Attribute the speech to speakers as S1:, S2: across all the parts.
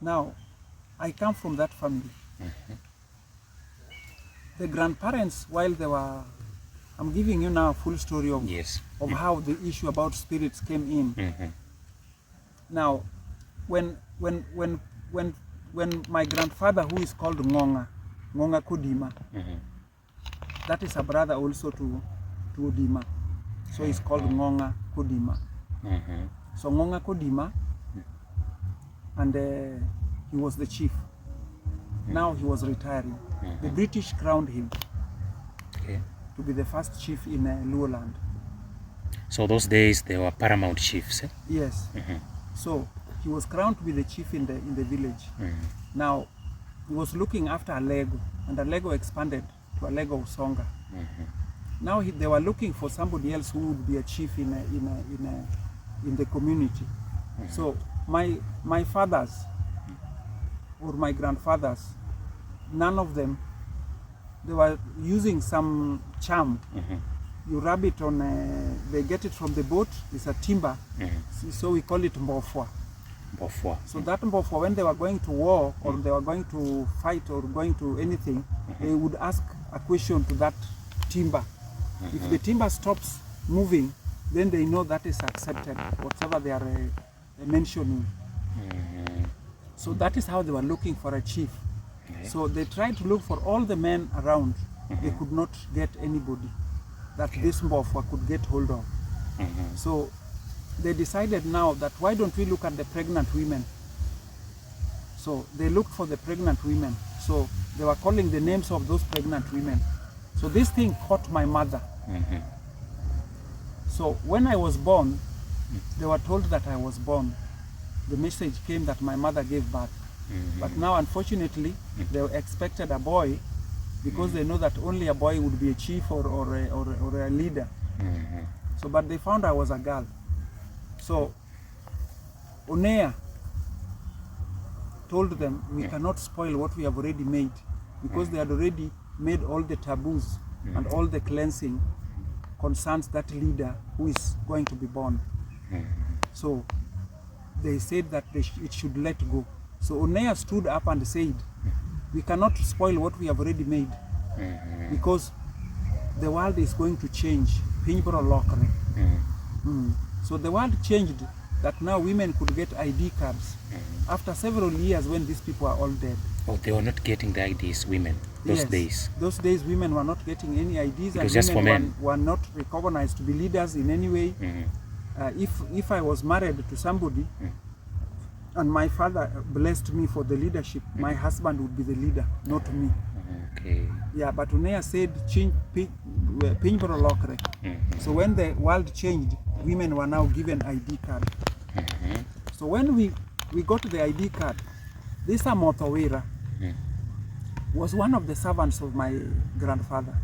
S1: Now, I come from that family. The grandparents, while they were, I'm giving you now a full story of, of how the issue about spirits came in. Now, when my grandfather, who is called Ngonga Kudima, that is a brother also to Odima, so he's called Ngonga Kudima. So Ngonga Kudima, and he was the chief. Now he was retiring. The British crowned him to be the first chief in Luoland.
S2: So those days they were paramount chiefs. Eh?
S1: Yes. So he was crowned to be the chief in the village. Now he was looking after Alego, and Alego expanded to Alego Usonga. Now they were looking for somebody else who would be a chief in the community. So my fathers or my grandfathers, none of them, they were using some charm. You rub it on, they get it from the boat, it's a timber, so we call it mbofwa. So that mbofwa, when they were going to war or they were going to fight or going to anything, they would ask a question to that timber. If the timber stops moving, then they know that is accepted, whatever they are mentioning. So that is how they were looking for a chief. So they tried to look for all the men around. They could not get anybody that this Mbofwa could get hold of. So they decided now that why don't we look at the pregnant women? So they looked for the pregnant women. So they were calling the names of those pregnant women. So this thing caught my mother. So when I was born, they were told that I was born. The message came that my mother gave birth. But now, unfortunately, they expected a boy because they know that only a boy would be a chief or a leader. So, but they found I was a girl. So, Onea told them, we cannot spoil what we have already made, because they had already made all the taboos and all the cleansing concerns that leader who is going to be born. So, they said that it should let go. So Onea stood up and said, we cannot spoil what we have already made, because the world is going to change. So the world changed, that now women could get ID cards after several years when these people are all dead.
S2: Oh, they were not getting the IDs, women, those days?
S1: Those days women were not getting any IDs, and
S2: just
S1: women were not recognized to be leaders in any way. If I was married to somebody, and my father blessed me for the leadership, my husband would be the leader, not me. Yeah, but Unea said, so when the world changed, women were now given ID card. So when we got the ID card, this Amotowera was one of the servants of my grandfather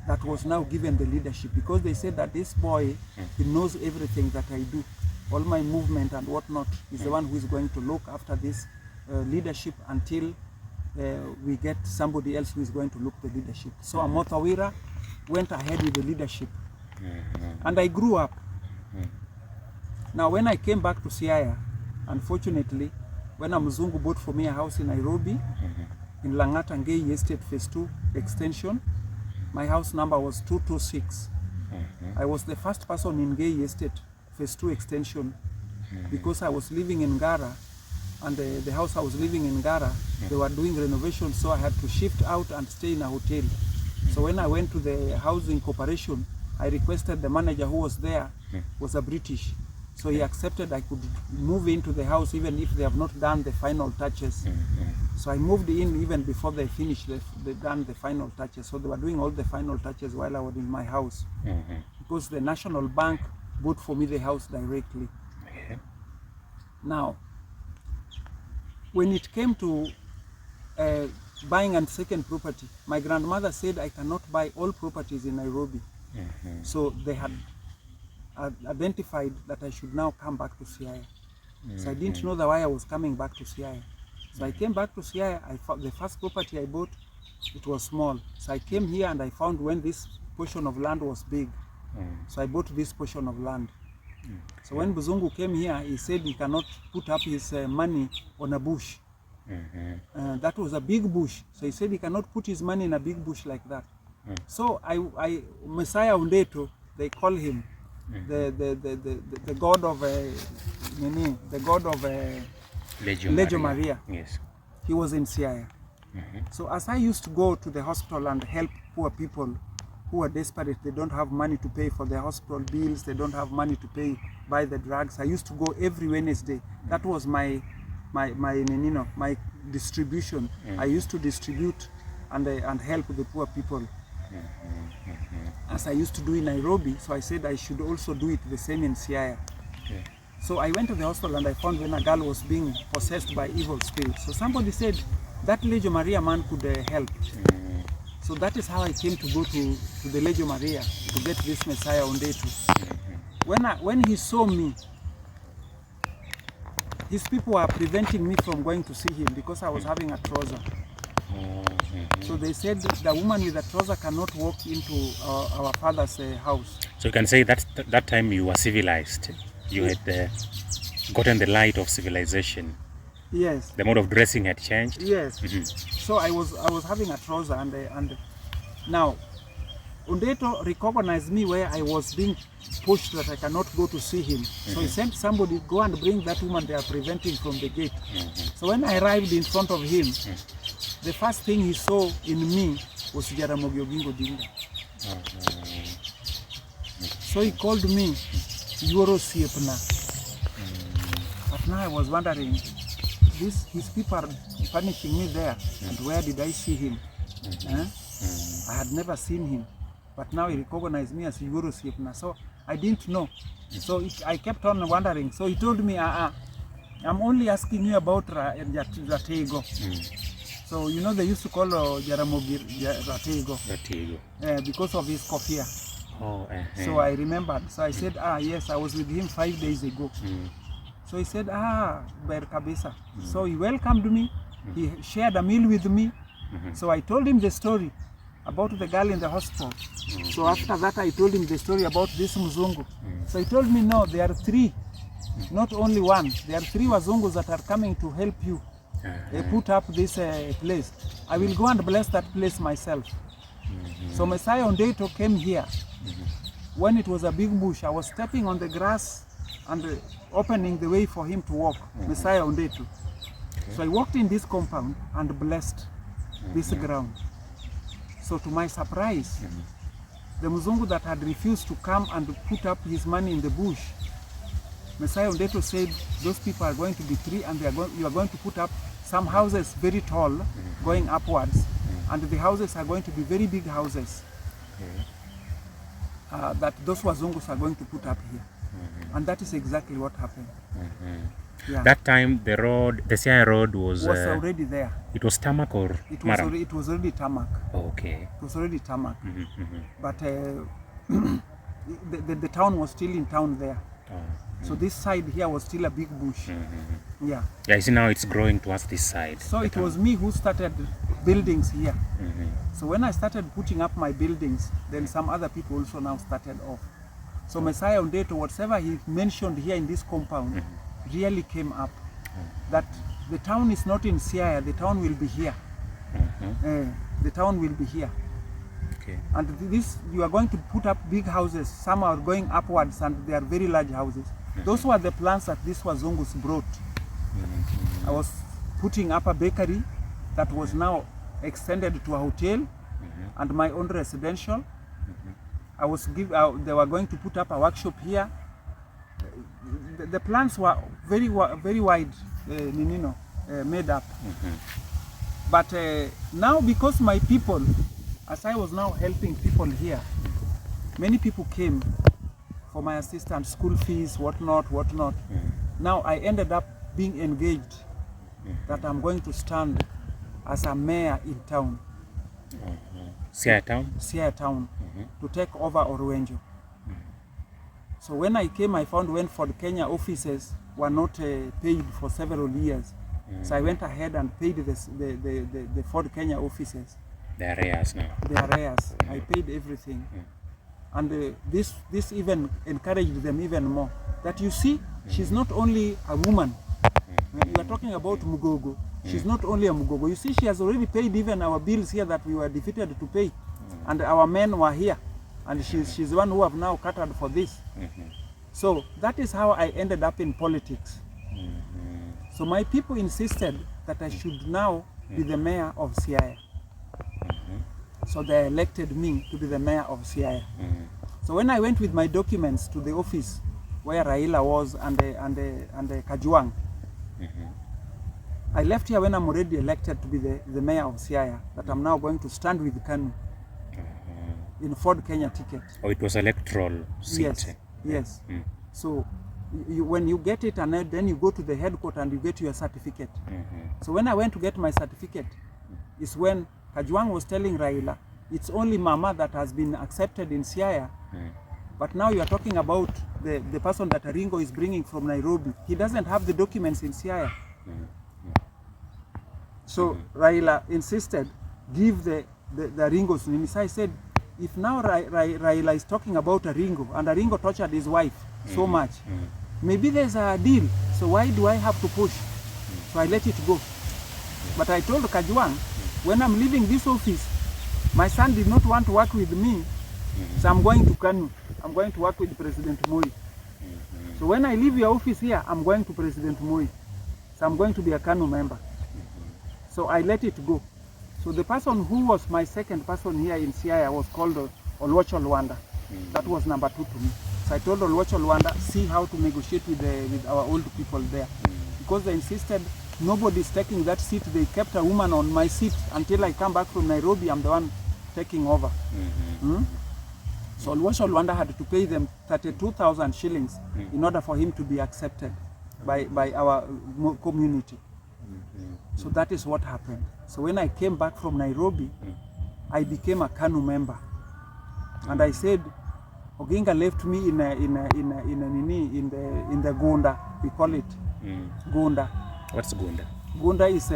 S1: that was now given the leadership, because they said that this boy, he knows everything that I do. All my movement and whatnot, is the one who is going to look after this leadership until we get somebody else who is going to look the leadership. So Amothawira went ahead with the leadership. And I grew up. Now when I came back to Siaya, unfortunately, when Mzungu bought for me a house in Nairobi, in Langata Ngei Estate Phase 2 Extension, my house number was 226. I was the first person in Ngei Estate Phase 2 Extension, because I was living in Ngara, and the house I was living in Ngara, they were doing renovations, so I had to shift out and stay in a hotel. So when I went to the housing corporation, I requested the manager who was there was a British, so he accepted I could move into the house even if they have not done the final touches. So I moved in even before they finished, they done the final touches. So they were doing all the final touches while I was in my house, because the National Bank bought for me the house directly. Now, when it came to buying a second property, my grandmother said I cannot buy all properties in Nairobi. So they had identified that I should now come back to Siaya. So I didn't know why I was coming back to Siaya. So I came back to Siaya. I found the first property I bought, it was small. So I came here and I found when this portion of land was big. So I bought this portion of land. So when Buzungu came here, he said he cannot put up his money on a bush. That was a big bush. So he said he cannot put his money in a big bush like that. So Messiah Undeto, they call him the god of Legio Maria.
S2: Yes.
S1: He was in Siaya. So as I used to go to the hospital and help poor people who are desperate, they don't have money to pay for their hospital bills, they don't have money to buy the drugs. I used to go every Wednesday. That was my distribution. I used to distribute and help the poor people. As I used to do in Nairobi, so I said I should also do it the same in Siaya. So I went to the hospital and I found when a girl was being possessed by evil spirits. So somebody said that Legio Maria man could help. So that is how I came to go to the Legio Maria to get this Messiah Undeto. When he saw me, his people were preventing me from going to see him because I was having a trouser. So they said the woman with a trouser cannot walk into our father's house.
S2: So you can say that time you were civilized. You had gotten the light of civilization.
S1: Yes.
S2: The mode of dressing had changed.
S1: Yes. So I was having a trouser and now Undeto recognized me where I was being pushed that I cannot go to see him. So he sent somebody, go and bring that woman they are preventing from the gate. So when I arrived in front of him, the first thing he saw in me was Jaramogi Odinga. So he called me Yoro Siepna. But now I was wondering, his people are punishing me there, and where did I see him? I had never seen him, but now he recognized me as Yoro Siepna. So I didn't know. So I kept on wondering. So he told me, I'm only asking you about Ratego. So you know they used to call Jaramogi Ratego because of his kofia. So I remembered. So I said, yes, I was with him 5 days ago. So he said, Ber Kabisa. So he welcomed me. He shared a meal with me. So I told him the story about the girl in the hospital. So after that, I told him the story about this Mzungu. So he told me, no, there are 3, not only 1. There are 3 Wazungus that are coming to help you put up this place. I will go and bless that place myself. So Messiah Undeto came here. When it was a big bush, I was stepping on the grass and opening the way for him to walk, Messiah Undeto. So I walked in this compound and blessed this ground. So to my surprise, the Mzungu that had refused to come and put up his money in the bush, Messiah Undeto said those people are going to be 3 and you are going to put up some houses very tall going upwards, and the houses are going to be very big houses that those Wazungus are going to put up here. And that is exactly what happened. Yeah.
S2: That time the Siaya road was
S1: already there.
S2: It was tarmac or
S1: it was already tarmac.
S2: Okay.
S1: It was already tarmac. But the town was still in town there. So this side here was still a big bush. Yeah.
S2: Yeah, you see now it's growing towards this side.
S1: So it was me who started buildings here. So when I started putting up my buildings, then some other people also now started off. So Messiah Undeto, whatever he mentioned here in this compound, really came up. That the town is not in Siaya, the town will be here. The town will be here.
S2: Okay. And
S1: this, you are going to put up big houses. Some are going upwards and they are very large houses. Those were the plans that these Wazungus brought. I was putting up a bakery that was now extended to a hotel and my own residential. They were going to put up a workshop here. The plans were very wide, made up. But now, because my people, as I was now helping people here, many people came for my assistance, school fees, whatnot. Now I ended up being engaged that I'm going to stand as a mayor in town.
S2: Siaya town?
S1: Siaya town, to take over Orwenjo. So when I came, I found when Ford Kenya offices were not paid for several years. So I went ahead and paid the Ford Kenya offices.
S2: The arrears now.
S1: The arrears. I paid everything. and this even encouraged them even more. That you see, she's not only a woman. When we are talking about Mugogo, she's not only a Mugogo. You see, she has already paid even our bills here that we were defeated to pay, and our men were here, and she's the one who have now catered for this. So that is how I ended up in politics. So my people insisted that I should now be the mayor of Siaya. So they elected me to be the mayor of Siaya. So when I went with my documents to the office where Raila was and Kajwang, I left here when I'm already elected to be the mayor of Siaya, that I'm now going to stand with Kanu in Ford Kenya ticket.
S2: Oh, it was electoral seat.
S1: Yes, yes. So when you get it, and then you go to the headquarters and you get your certificate. So when I went to get my certificate, is when Kajwang was telling Raila, it's only Mama that has been accepted in Siaya, but now you are talking about the person that Ringo is bringing from Nairobi. He doesn't have the documents in Siaya. So Raila insisted, give the Ringo's name. So I said, if now Raila is talking about a Ringo, and a Ringo tortured his wife so much, maybe there's a deal. So why do I have to push? So I let it go. But I told Kajwang, when I'm leaving this office, my son did not want to work with me, so I'm going to Kanu. I'm going to work with President Moi. So when I leave your office here, I'm going to President Moi. So I'm going to be a Kanu member. So I let it go. So the person who was my second person here in Siaya was called Oluocho Luanda. That was number 2 to me. So I told Oluocho Luanda, see how to negotiate with our old people there. Because they insisted nobody's taking that seat. They kept a woman on my seat until I come back from Nairobi. I'm the one taking over. So Oluocho Luanda had to pay them 32,000 shillings in order for him to be accepted by our community. So that is what happened. So when I came back from Nairobi, I became a Kanu member, and I said, Odinga left me in the Gunda, we call it Gunda.
S2: What's Gunda?
S1: Gunda is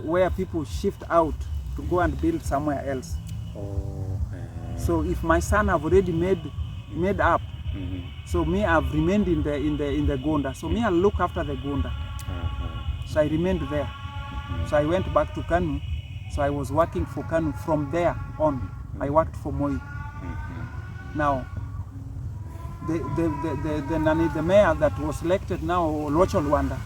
S1: where people shift out to go and build somewhere else. So if my son have already made up, so me I've remained in the Gunda. So me I'll look after the Gunda. So I remained there. So I went back to Kanu. So I was working for Kanu from there on. I worked for Moi. Now, the mayor that was elected now, Oluocho Luanda,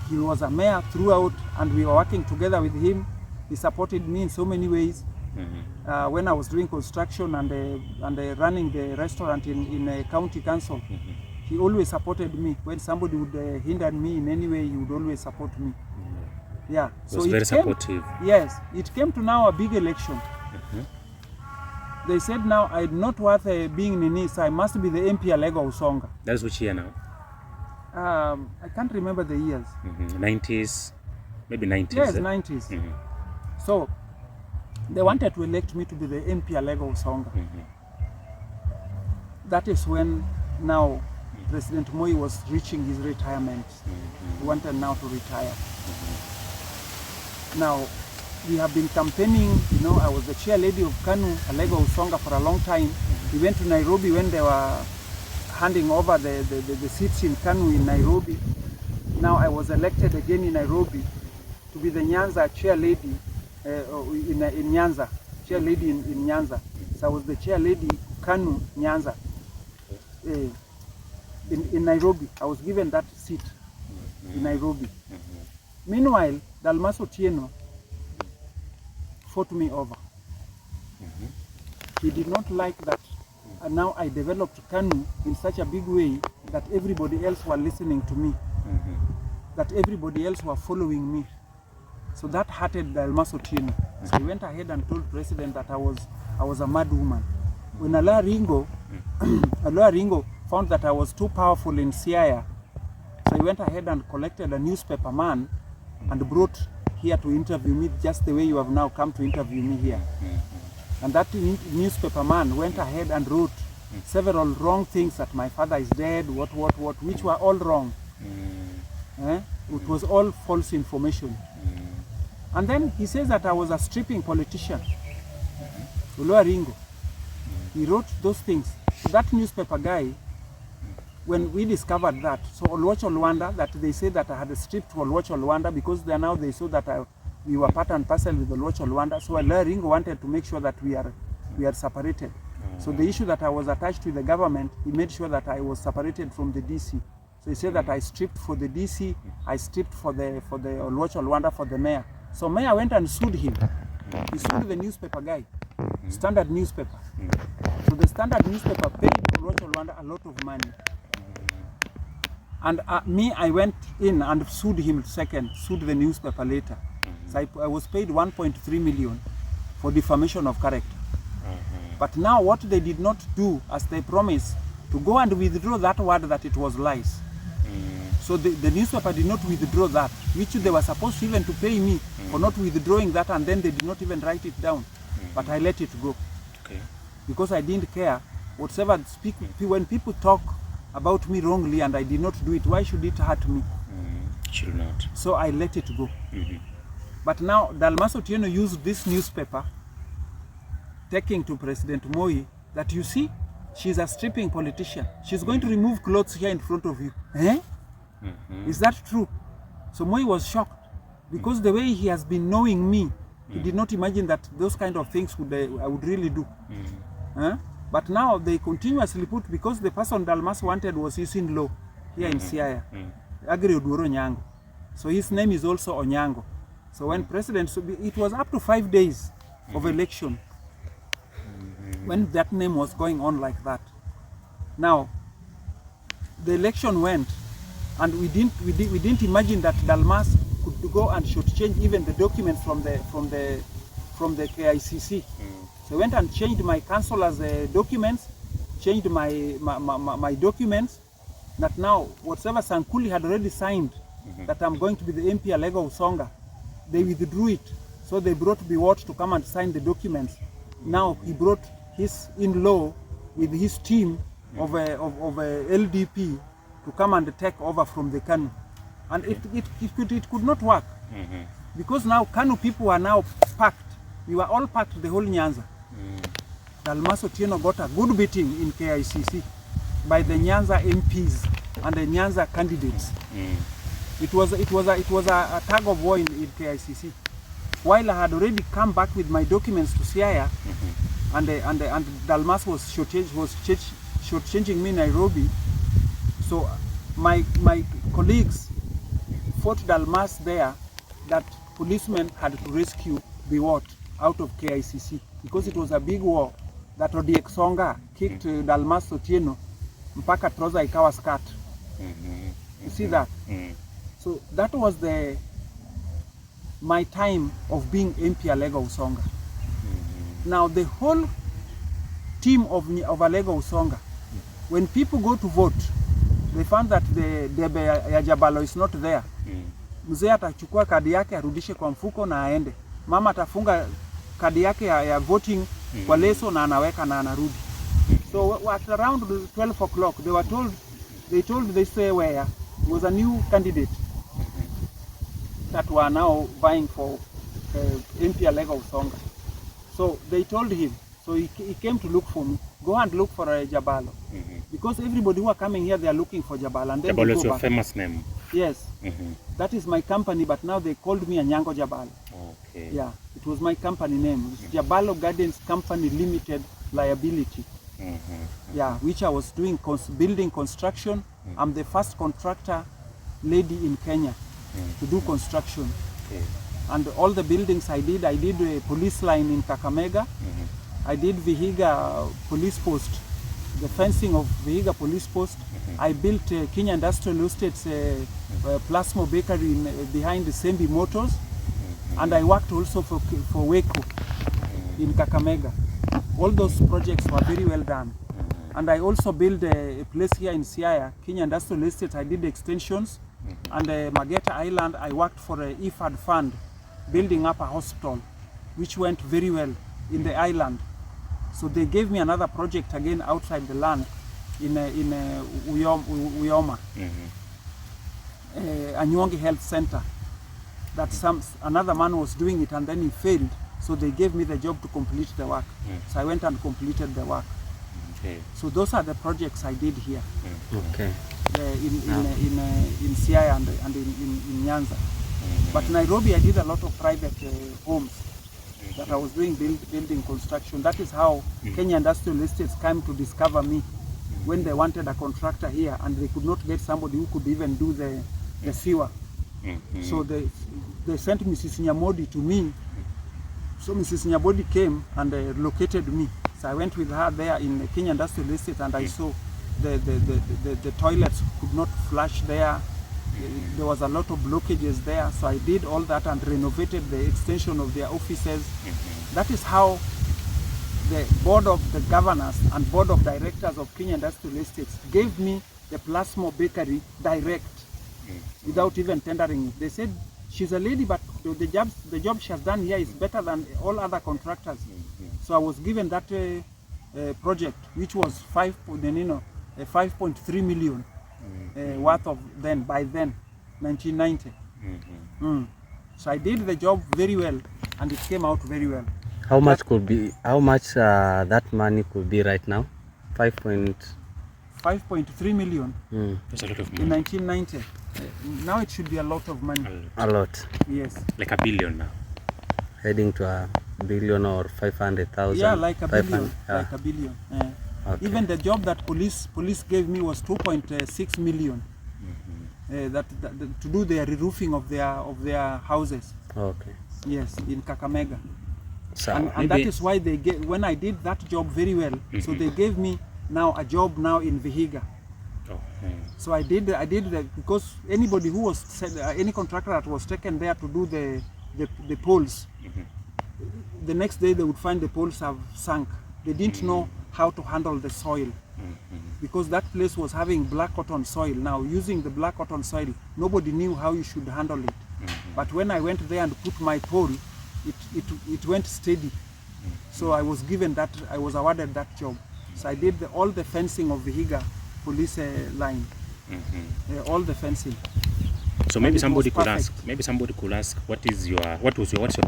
S1: he was a mayor throughout, and we were working together with him. He supported me in so many ways. When I was doing construction and running the restaurant in a county council, he always supported me. When somebody would hinder me in any way, he would always support me. Yeah,
S2: so was very supportive.
S1: Yes, it came to now a big election. They said now I'm not worth being Nini, so I must be the MP Alego Usonga.
S2: That's which year now?
S1: I can't remember the years.
S2: 90s, maybe 90s.
S1: Yes, 90s. So they wanted to elect me to be the MP Alego Usonga. That is when now President Moi was reaching his retirement. He wanted now to retire. Now, we have been campaigning, you know, I was the chair lady of Kanu, Alego Usonga, for a long time. We went to Nairobi when they were handing over the seats in Kanu in Nairobi. Now I was elected again in Nairobi to be the Nyanza chair lady in Nyanza, chair lady in Nyanza. So I was the chair lady Kanu Nyanza. In Nairobi, I was given that seat in Nairobi. Meanwhile, Dalmaso Tieno fought me over. He did not like that. And now I developed Kanu in such a big way that everybody else were listening to me, that everybody else were following me. So that hurted Dalmaso Tieno. So he went ahead and told President that I was a mad woman. When Aloha Ringo found that I was too powerful in Siaya, so he went ahead and collected a newspaper man and brought here to interview me just the way you have now come to interview me here. And that newspaper man went ahead and wrote several wrong things, that my father is dead, what, which were all wrong. It was all false information. And then he says that I was a stripping politician, Aloha Ringo. He wrote those things. So that newspaper guy, when we discovered that, so Oluoch Olwanda, that they say that I had stripped Oluoch Olwanda because now they saw that we were part and parcel with Oluoch Olwanda. So Ringo wanted to make sure that we are separated. So the issue that I was attached to the government, he made sure that I was separated from the DC. So he said that I stripped for the DC, I stripped for the Oluoch Olwanda for the mayor. So mayor went and sued him. He sued the newspaper guy, Standard newspaper. So the Standard newspaper paid Oluoch Olwanda a lot of money. And I went in and sued him second, sued the newspaper later. So I was paid 1.3 million for defamation of character. But now what they did not do, as they promised, to go and withdraw that word that it was lies. So the newspaper did not withdraw that, which they were supposed to even to pay me for not withdrawing that, and then they did not even write it down. But I let it go.
S2: Okay.
S1: Because I didn't care. Whatever when people talk about me wrongly and I did not do it, why should it hurt me?
S2: Should not.
S1: So I let it go. But now Dalmas Otieno used this newspaper, taking to President Moi, that you see, she's a stripping politician. She's going to remove clothes here in front of you. Eh? Is that true? So Moi was shocked because the way he has been knowing me, he did not imagine that those kind of things I would really do. But now they continuously put, because the person Dalmas wanted was his in-law here in Siaya, Agri Oduro Onyango. So his name is also Onyango. So when it was up to 5 days of election when that name was going on like that. Now, the election went, and we didn't imagine that Dalmas could go and shortchange even the documents from the KICC. So I went and changed my councillor's documents, changed my documents, that now whatever Sankuli had already signed, that I'm going to be the MP Alego Usonga, they withdrew it. So they brought Biwot to come and sign the documents. Now he brought his in-law with his team of LDP to come and take over from the KANU. And it could not work. Because now KANU people are now packed. We were all packed, the whole Nyanza. Dalmas Otieno got a good beating in KICC by the Nyanza MPs and the Nyanza candidates. It was a tug of war in KICC. While I had already come back with my documents to Siaya, and Dalmas was shortchanging me in Nairobi. So my colleagues fought Dalmas there that policemen had to rescue Biwot out of KICC because it was a big war that Odiek Songa kicked Dalmas Otieno mpaka trouser ikawa skirt. You see that? So that was my time of being MP Alego Usonga. Now the whole team of Alego Usonga, when people go to vote, they found that the debe ya Jabalo is not there. Mzee atachukua kadi yake arudishe kwa mfuko na aende. Mama atafunga kadi yake ya voting kwa leso na anaweka na anarudi. So at around 12 o'clock, they told where was a new candidate that were now vying for MP Alego Usonga. So they told him, so he came to look for me. Go and look for Jabalo. Because everybody who are coming here, they are looking for Jabalo. And then
S2: Jabalo is your famous name?
S1: Yes. That is my company, but now they called me Anyango Jabalo.
S2: Okay.
S1: Yeah, it was my company name. It's Jabalo Gardens Company Limited Liability. Yeah, which I was doing building construction. I'm the first contractor lady in Kenya to do construction. And all the buildings I did a police line in Kakamega. I did Vihiga police post, the fencing of Vihiga police post. I built Kenya Industrial Estates Plasmo Bakery behind the Sembi Motors. And I worked also for Weko in Kakamega. All those projects were very well done. And I also built a place here in Siaya, Kenya Industrial Estates. I did extensions. And Margaret Island, I worked for a IFAD fund, building up a hospital, which went very well in the island. So they gave me another project again outside the land in Uyoma, Anyango Health Center. That another man was doing it and then he failed. So they gave me the job to complete the work. So I went and completed the work.
S2: Okay.
S1: So those are the projects I did here
S3: Okay.
S1: in Siaya and in Nyanza. But Nairobi, I did a lot of private homes that I was doing building construction. That is how Kenya Industrial Estates came to discover me when they wanted a contractor here and they could not get somebody who could even do the sewer. So they sent Mrs. Nyamodi to me. So Mrs. Nyamodi came and located me. So I went with her there in the Kenya Industrial Estate and I saw the toilets could not flush there. There was a lot of blockages there. So I did all that and renovated the extension of their offices. That is how the board of the governors and board of directors of Kenya Industrial Estates gave me the Plasmo Bakery direct without even tendering it. They said, she's a lady, but the job she has done here is better than all other contractors. So I was given that project, which was 5.3 million worth of by then, 1990. So I did the job very well, and it came out very well.
S3: How much that money could be right now?
S1: 5.3 million.
S2: That's a lot of money.
S1: In 1990. Now it should be a lot of money.
S3: A lot.
S1: Yes.
S2: Like a billion now.
S3: Heading to a billion or 500,000.
S1: Yeah, like a billion.
S3: Yeah.
S1: Like a billion.
S3: Okay.
S1: Even the job that police gave me was 2.6 million. To do the re-roofing of their houses.
S3: Okay.
S1: Yes, in Kakamega.
S3: So
S1: And that is why they gave, when I did that job very well, so they gave me now a job now in Vihiga. So I did that because anybody who was any contractor that was taken there to do the poles, the next day they would find the poles have sunk. They didn't know how to handle the soil because that place was having black cotton soil. Now using the black cotton soil, nobody knew how you should handle it. But when I went there and put my pole, it went steady. So I was awarded that job. So I did all the fencing of Vihiga police line, all the fencing.
S2: So maybe somebody could ask. What's your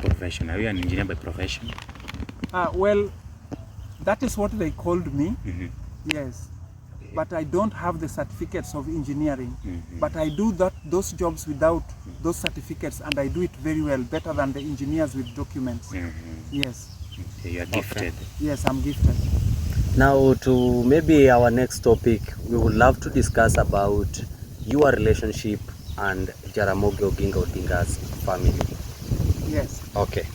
S2: profession? Are you an engineer by profession?
S1: Well, that is what they called me. Yes, but I don't have the certificates of engineering. But I do those jobs without those certificates, and I do it very well, better than the engineers with documents. Yes.
S2: Okay, you are gifted.
S1: Yes, I'm gifted.
S3: now to maybe our next topic, we would love to discuss about your relationship and Jaramogi Oginga Odinga's family.
S1: Yes.
S3: Okay.